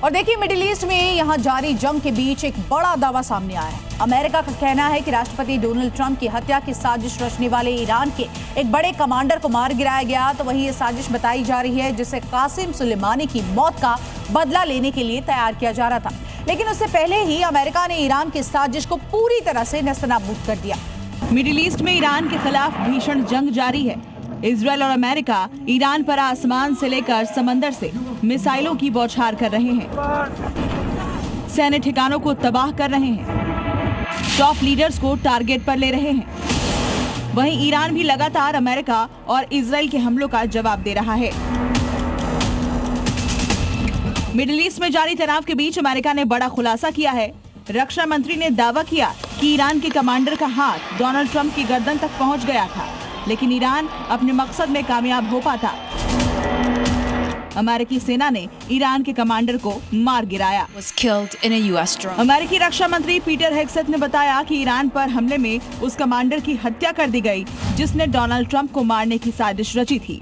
और देखिए middle east में यहाँ जारी जंग के बीच एक बड़ा दावा सामने आया है। अमेरिका का कहना है कि राष्ट्रपति डोनाल्ड ट्रंप की हत्या की साजिश रचने वाले ईरान के एक बड़े कमांडर को मार गिराया गया। तो वहीं ये साजिश बताई जा रही है जिसे कासिम सुलेमानी की मौत का बदला लेने के लिए तैयार किया जा रहा था। लेकिन उससे पहले ही अमेरिका ने ईरान की साजिश को पूरी तरह से नेस्तनाबूद कर दिया। मिडिल ईस्ट में ईरान के खिलाफ भीषण जंग जारी है। इजरायल और अमेरिका ईरान पर आसमान से लेकर समंदर से मिसाइलों की बौछार कर रहे हैं, सैन्य ठिकानों को तबाह कर रहे हैं, टॉप लीडर्स को टारगेट पर ले रहे हैं। वहीं ईरान भी लगातार अमेरिका और इजरायल के हमलों का जवाब दे रहा है। मिडिल ईस्ट में जारी तनाव के बीच अमेरिका ने बड़ा खुलासा किया है। रक्षा मंत्री ने दावा किया कि ईरान के कमांडर का हाथ डोनाल्ड ट्रंप की गर्दन तक पहुंच गया था, लेकिन ईरान अपने मकसद में कामयाब हो पाता। अमेरिकी सेना ने ईरान के कमांडर को मार गिराया। अमेरिकी रक्षा मंत्री पीटर हेग्सेथ ने बताया कि ईरान पर हमले में उस कमांडर की हत्या कर दी गई जिसने डोनाल्ड ट्रंप को मारने की साजिश रची थी।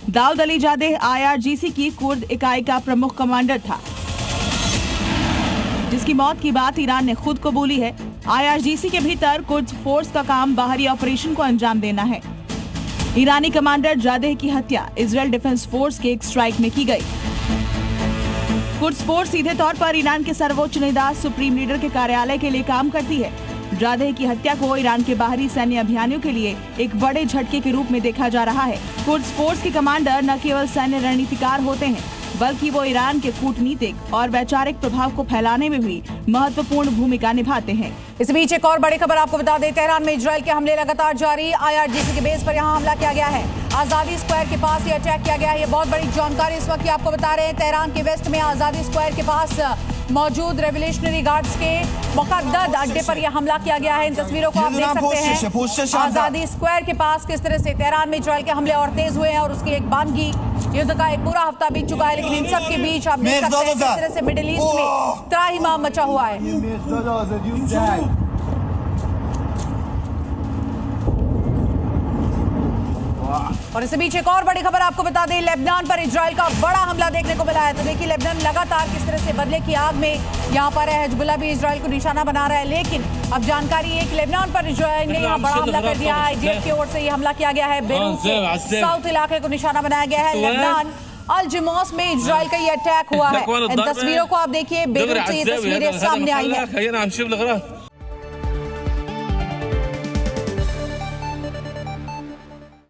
दाऊद अली जादेह IRGC की कुर्द इकाई का प्रमुख कमांडर था, जिसकी मौत की बात ईरान ने खुद कबूली है। IRGC के भीतर कुर्द फोर्स का काम बाहरी ऑपरेशन को अंजाम देना है। ईरानी कमांडर जादेह की हत्या इजरायल डिफेंस फोर्स के एक स्ट्राइक में की गई। कुर्द फोर्स सीधे तौर पर ईरान के सर्वोच्च नेता सुप्रीम लीडर के कार्यालय के लिए काम करती है। जादेह की हत्या को ईरान के बाहरी सैन्य अभियानों के लिए एक बड़े झटके के रूप में देखा जा रहा है। कुर्द फोर्स के कमांडर न केवल सैन्य रणनीतिकार होते हैं, बल्कि वो ईरान के कूटनीतिक और वैचारिक प्रभाव को फैलाने में भी महत्वपूर्ण भूमिका निभाते हैं। इस बीच एक और बड़ी खबर आपको बता दें, तेहरान में इजरायल के हमले लगातार जारी। IRGC के बेस पर यहां हमला किया गया है। आजादी स्क्वायर के पास ये अटैक किया गया है। ये बहुत बड़ी जानकारी इस वक्त आपको बता रहे हैं। तेहरान के वेस्ट में आजादी स्क्वायर के पास मौजूद रेवोल्यूशनरी गार्ड्स के मुक़द्दद अड्डे पर यह हमला किया गया है। इन तस्वीरों को आप देख सकते हैं। आजादी स्क्वायर के पास किस तरह से तेहरान में इजरायल के हमले और तेज हुए हैं और उसकी एक बानगी युद्ध का एक पूरा हफ्ता बीत चुका है, लेकिन इन सब के बीच आप देख सकते हैं किस तरह से मिडिल ईस्ट में त्राहिमाम मचा हुआ है। और इसके बीच एक और बड़ी खबर आपको बता दें, लेबनान पर इजरायल का बड़ा हमला देखने को मिला है। तो देखिए लेबनान लगातार किस तरह से बदले की आग में यहाँ पर है। हिजबुल्लाह भी इजरायल को निशाना बना रहा है, लेकिन अब जानकारी है कि लेबनान पर इजरायल ने यहाँ बड़ा हमला कर दिया है। IDF की ओर से ये हमला किया गया है। बेरूत के साउथ इलाके को निशाना बनाया गया है। लेबनान अल जमौस में इजरायल का ये अटैक हुआ है। इन तस्वीरों को आप देखिए, बेरूत से ये तस्वीरें सामने आई है।